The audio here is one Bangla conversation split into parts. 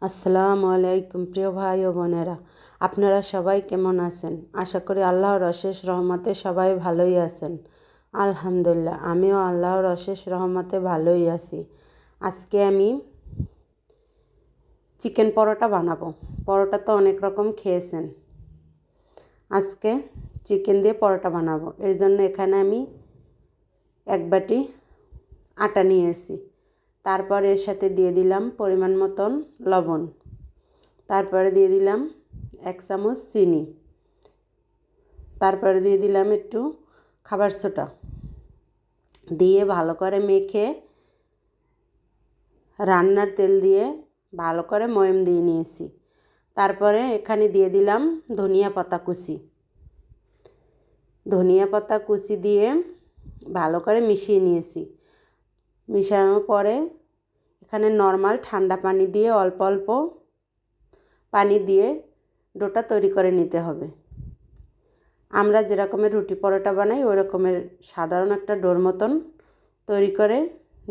আসসালামু আলাইকুম প্রিয় ভাই ও বোনেরা, আপনারা সবাই কেমন আছেন? আশা করি আল্লাহর অশেষ রহমতে সবাই ভালোই আছেন। আলহামদুলিল্লাহ, আমিও আল্লাহর অশেষ রহমতে ভালোই আছি। আজকে আমি চিকেন পরোটা বানাবো। পরোটা তো অনেক রকম খেয়েছেন, আজকে চিকেন দিয়ে পরোটা বানাবো। এর জন্য এখানে আমি এক বাটি আটা নিয়েছি। তারপর এর সাথে দিয়ে দিলাম পরিমাণ মতন লবণ, তারপরে দিয়ে দিলাম 1 চামচ চিনি, তারপরে দিয়ে দিলাম একটু খাবার সোডা, দিয়ে ভালো করে মেখে রান্নার তেল দিয়ে ভালো করে ময়াম দিয়ে নিয়েছি। তারপরে এখানে দিয়ে দিলাম ধনিয়া পাতা কুচি দিয়ে ভালো করে মিশিয়ে নিয়েছি। মিশানোর পরে এখানে নর্মাল ঠান্ডা পানি দিয়ে অল্প অল্প পানি দিয়ে ডোটা তৈরি করে নিতে হবে। আমরা যেরকমের রুটি পরোটা বানাই ওই রকমের সাধারণ একটা ডোর মতন তৈরি করে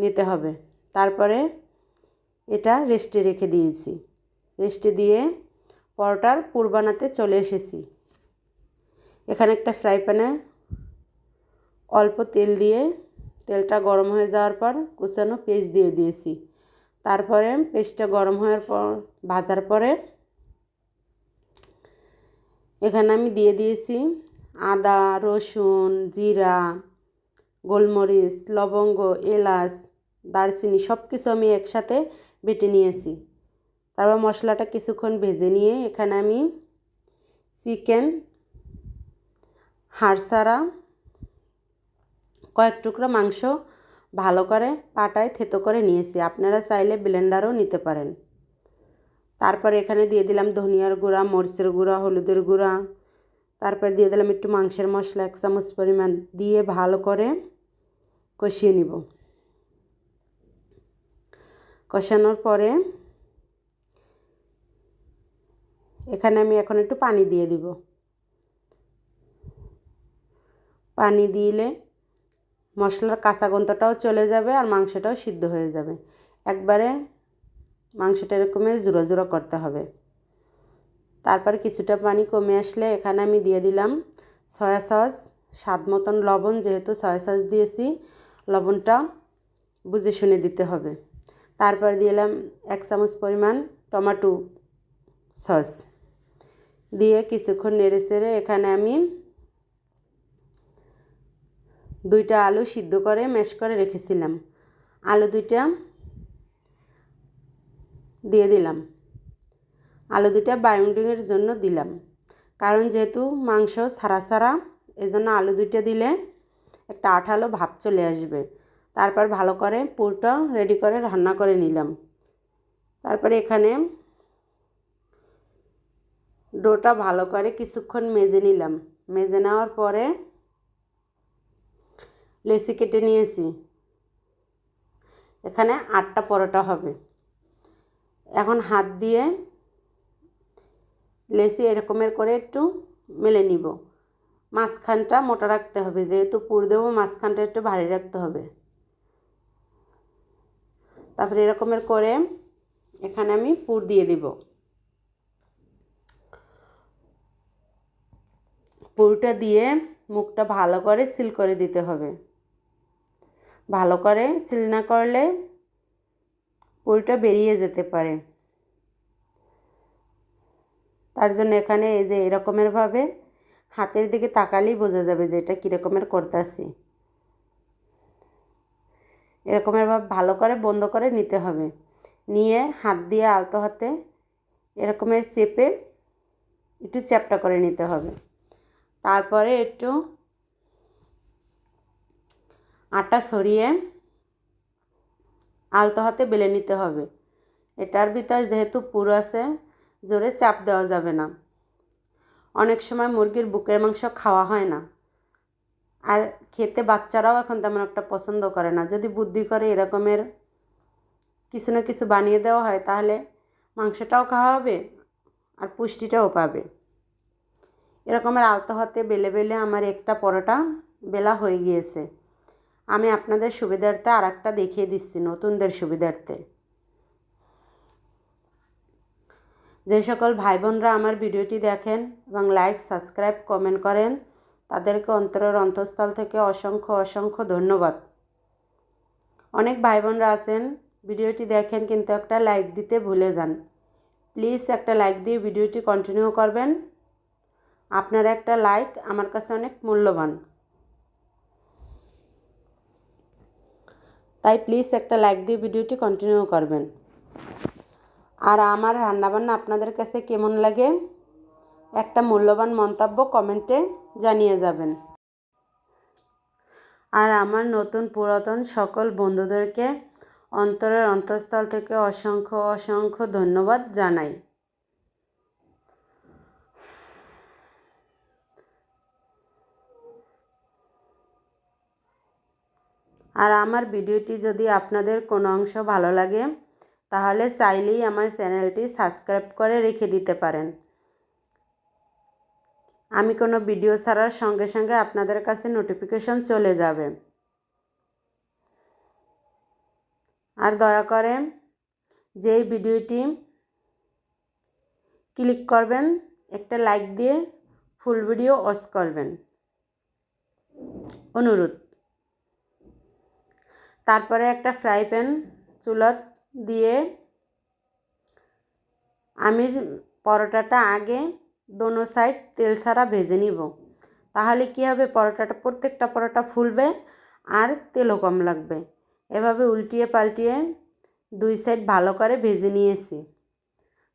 নিতে হবে। তারপরে এটা রেস্টে রেখে দিয়েছি। রেস্টে দিয়ে পরোটার পুর বানাতে চলে এসেছি। এখানে একটা ফ্রাই প্যানে অল্প তেল দিয়ে তেলটা গরম হয়ে যাওয়ার পর কুচানো পেঁয়াজ দিয়ে দিয়েছি। তারপরে পেঁয়াজটা গরম হওয়ার পর ভাজার পরে এখানে আমি দিয়ে দিয়েছি আদা, রসুন, জিরা, গোলমরিচ, লবঙ্গ, এলাচ, দারচিনি সব কিছু আমি একসাথে বেটে নিয়েছি। তারপর মশলাটা কিছুক্ষণ ভেজে নিয়ে এখানে আমি চিকেন হাড় ছাড়া কয়েক টুকরা মাংস ভালো করে পাটায় থেতো করে নিয়েছি। আপনারা চাইলে ব্লেন্ডারও নিতে পারেন। তারপরে এখানে দিয়ে দিলাম ধনিয়ার গুঁড়া, মরিচের গুঁড়া, হলুদের গুঁড়া, তারপর দিয়ে দিলাম একটু মাংসের মশলা 1 চামচ পরিমাণ দিয়ে ভালো করে কষিয়ে নিব। কষানোর পরে এখানে আমি এখন একটু পানি দিয়ে দিব। পানি দিলে মশলার কাঁচা গন্ধটাও চলে যাবে আর মাংসটাও সিদ্ধ হয়ে যাবে। একবারে মাংসটা এরকমের জোড়া জোড়া করতে হবে। তারপর কিছুটা পানি কমে আসলে এখানে আমি দিয়ে দিলাম সয়া সস, স্বাদ মতন লবণ, যেহেতু সয়া সস দিয়েছি লবণটা বুঝে শুনে দিতে হবে। তারপর দিলাম 1 চামচ পরিমাণ টমেটো সস দিয়ে কিছুক্ষণ নেড়ে চেড়ে এখানে আমি 2টা আলু সিদ্ধ করে ম্যাশ করে রেখেছিলাম। আলু 2টা দিয়ে দিলাম। আলু 2টা বাইন্ডিংয়ের জন্য দিলাম, কারণ যেহেতু মাংস ছাড়া এজন্য আলু 2টা দিলে একটা আঠালো ভাব চলে আসবে। তারপর ভালো করে পুরটা রেডি করে রান্না করে নিলাম। তারপরে এখানে ডোটা ভালো করে কিছুক্ষণ মেজে নিলাম। মেজে নেওয়ার পরে লেচি কেটে নিয়েছি। এখানে 8টা পরোটা হবে। এখন হাত দিয়ে লেচি এরকমের করে একটু মেলে নিব। মাঝখানটা মোটা রাখতে হবে, যেহেতু পুর দেবো মাঝখানটা একটু ভারী রাখতে হবে। তারপরে এরকমের করে এখানে আমি পুর দিয়ে দিব। পুরটা দিয়ে মুখটা ভালো করে সিল করে দিতে হবে। ভালো করে সিল না করলে পুরটা বেরিয়ে যেতে পারে। তার জন্য এখানে এই যে এরকমেরভাবে হাতের দিকে তাকালেই বোঝা যাবে যে এটা কীরকমের করতেছি। এরকমেরভাবে ভালো করে বন্ধ করে নিতে হবে। নিয়ে হাত দিয়ে আলতো হাতে এরকমের চেপে একটু চ্যাপটা করে নিতে হবে। তারপরে একটু আটা ছড়িয়ে আলতো হাতে বেলে নিতে হবে। এটার ভিতর যেহেতু পুর আছে, জোরে চাপ দেওয়া যাবে না। অনেক সময় মুরগির বুকের মাংস খাওয়া হয় না, আর খেতে বাচ্চারাও এখন তেমন একটা পছন্দ করে না। যদি বুদ্ধি করে এরকমের কিছু না কিছু বানিয়ে দেওয়া হয় তাহলে মাংসটাও খাওয়া হবে আর পুষ্টিটাও পাবে। এরকমের আলতো হাতে বেলে বেলে আমার একটা পরোটা বেলা হয়ে গিয়েছে। আমি আপনাদের সুবিধার্থে আর একটা দেখিয়ে দিচ্ছি, নতুনদের সুবিধার্থে। যে সকল ভাই বোনরা আমার ভিডিওটি দেখেন এবং লাইক সাবস্ক্রাইব কমেন্ট করেন তাদেরকে অন্তরের অন্তঃস্থল থেকে অসংখ্য অসংখ্য ধন্যবাদ। অনেক ভাই বোনরা আছেন ভিডিওটি দেখেন কিন্তু একটা লাইক দিতে ভুলে যান। প্লিজ একটা লাইক দিয়ে ভিডিওটি কন্টিনিউ করবেন। আপনার একটা লাইক আমার কাছে অনেক মূল্যবান, তাই প্লিজ একটা লাইক দিয়ে ভিডিওটি কন্টিনিউ করবেন। আর আমার রান্নাবান্না আপনাদের কাছে কেমন লাগে একটা মূল্যবান মন্তব্য কমেন্টে জানিয়ে যাবেন। আর আমার নতুন পুরাতন সকল বন্ধুদেরকে অন্তরের অন্তঃস্থল থেকে অসংখ্য অসংখ্য ধন্যবাদ জানাই। আর আমার ভিডিওটি যদি আপনাদের কোনো অংশ ভালো লাগে তাহলে চাইলেই আমার চ্যানেলটি সাবস্ক্রাইব করে রেখে দিতে পারেন। আমি কোনো ভিডিও ছাড়ার সঙ্গে সঙ্গে আপনাদের কাছে নোটিফিকেশন চলে যাবে। আর দয়া করে যেই ভিডিওটি ক্লিক করবেন একটা লাইক দিয়ে ফুল ভিডিও ওয়াচ করবেন, অনুরোধ। তারপরে একটা ফ্রাই প্যান চুলা দিয়ে আমি পরোটাটা আগে দোনো সাইড তেল ছাড়া ভেজে নিব। তাহলে কী হবে, প্রত্যেকটা পরোটা ফুলবে আর তেলও কম লাগবে। এভাবে উল্টিয়ে পাল্টিয়ে দুই সাইড ভালো করে ভেজে নিয়েছি।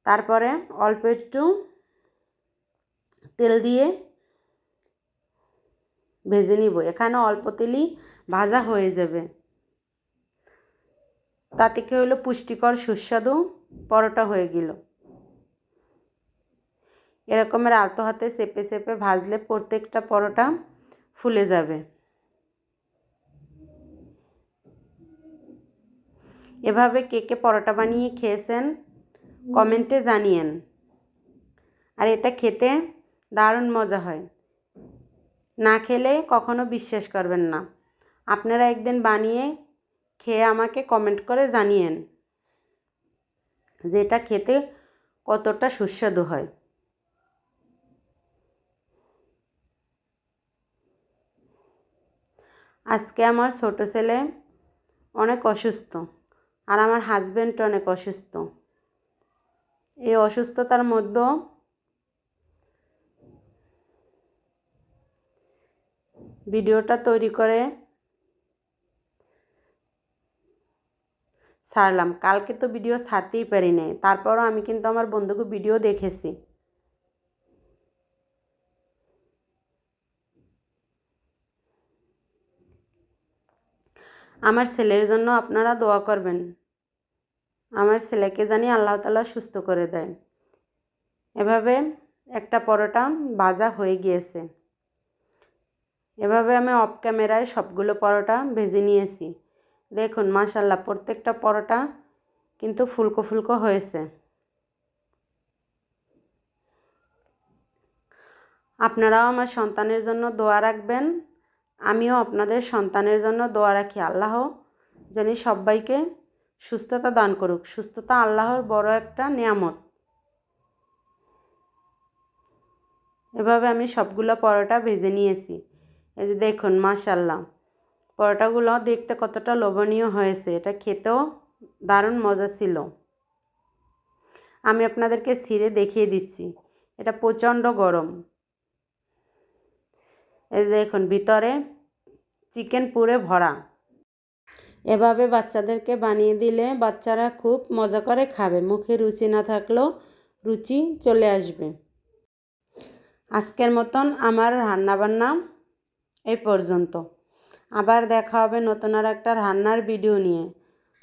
তারপরে অল্প একটু তেল দিয়ে ভেজে নিব। এখানে অল্প তেলই ভাজা হয়ে যাবে। তাতে কি হলো, পুষ্টিকর সুস্বাদু পরোটা হয়ে গেল। এরকমের আলতো হাতে চেপে চেপে ভাজলে প্রত্যেকটা পরোটা ফুলে যাবে। এভাবে কে কে পরোটা বানিয়ে খেয়েছেন কমেন্টে জানিয়েন। আর এটা খেতে দারুণ মজা হয়, না খেলে কখনো বিশ্বাস করবেন না। আপনারা একদিন বানিয়ে খেয়ে আমাকে কমেন্ট করে জানিয়েন যে এটা খেতে কতটা সুস্বাদু হয়। আজকে আমার ছোট ছেলে অনেক অসুস্থ আর আমার হাজব্যান্ড অনেক অসুস্থ। এই অসুস্থতার মধ্যেও ভিডিওটা তৈরি করে ছাড়লাম। কালকে তো ভিডিও ছাড়তেই পারি নাই, তারপরও আমি কিন্তু আমার বন্ধুকে ভিডিও দেখেছি। আমার ছেলের জন্য আপনারা দোয়া করবেন। আমার ছেলেকে জানি আল্লাহ তাআলা সুস্থ করে দেয়। এভাবে একটা পরোটা ভাজা হয়ে গিয়েছে। এভাবে আমি অফ ক্যামেরায় সবগুলো পরোটা ভেজে নিয়েছি। দেখুন মাশাআল্লাহ প্রত্যেকটা পরোটা কিন্তু ফুলকো ফুলকো হয়েছে। আপনারাও আমার সন্তানের জন্য দোয়া রাখবেন। আমিও আপনাদের সন্তানের জন্য দোয়া রাখি। আল্লাহ যেন সবাইকে সুস্থতা দান করুক। সুস্থতা আল্লাহর বড় একটা নিয়ামত। এভাবে আমি সবগুলো পরোটা ভেজে নিয়েছি। এই যে দেখুন মাশাআল্লাহ পরোটাগুলো দেখতে কতটা লোভনীয় হয়েছে। এটা খেতেও দারুণ মজা ছিল। আমি আপনাদেরকে ছিঁড়ে দেখিয়ে দিচ্ছি। এটা প্রচণ্ড গরম। এই দেখুন ভিতরে চিকেন পুরে ভরা। এভাবে বাচ্চাদেরকে বানিয়ে দিলে বাচ্চারা খুব মজা করে খাবে। মুখে রুচি না থাকলেও রুচি চলে আসবে। আজকের মতন আমার রান্নাবান্না এই পর্যন্ত। আবার দেখা হবে নতুন আর একটা রান্নার ভিডিও নিয়ে।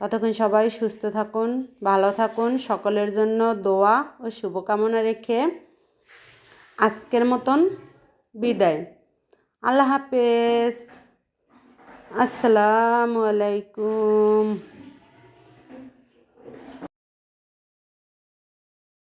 ততক্ষণ সবাই সুস্থ থাকুন, ভালো থাকুন। সকলের জন্য দোয়া ও শুভকামনা রেখে আজকের মতন বিদায়। আল্লাহ হাফেজ। আসসালামু আলাইকুম।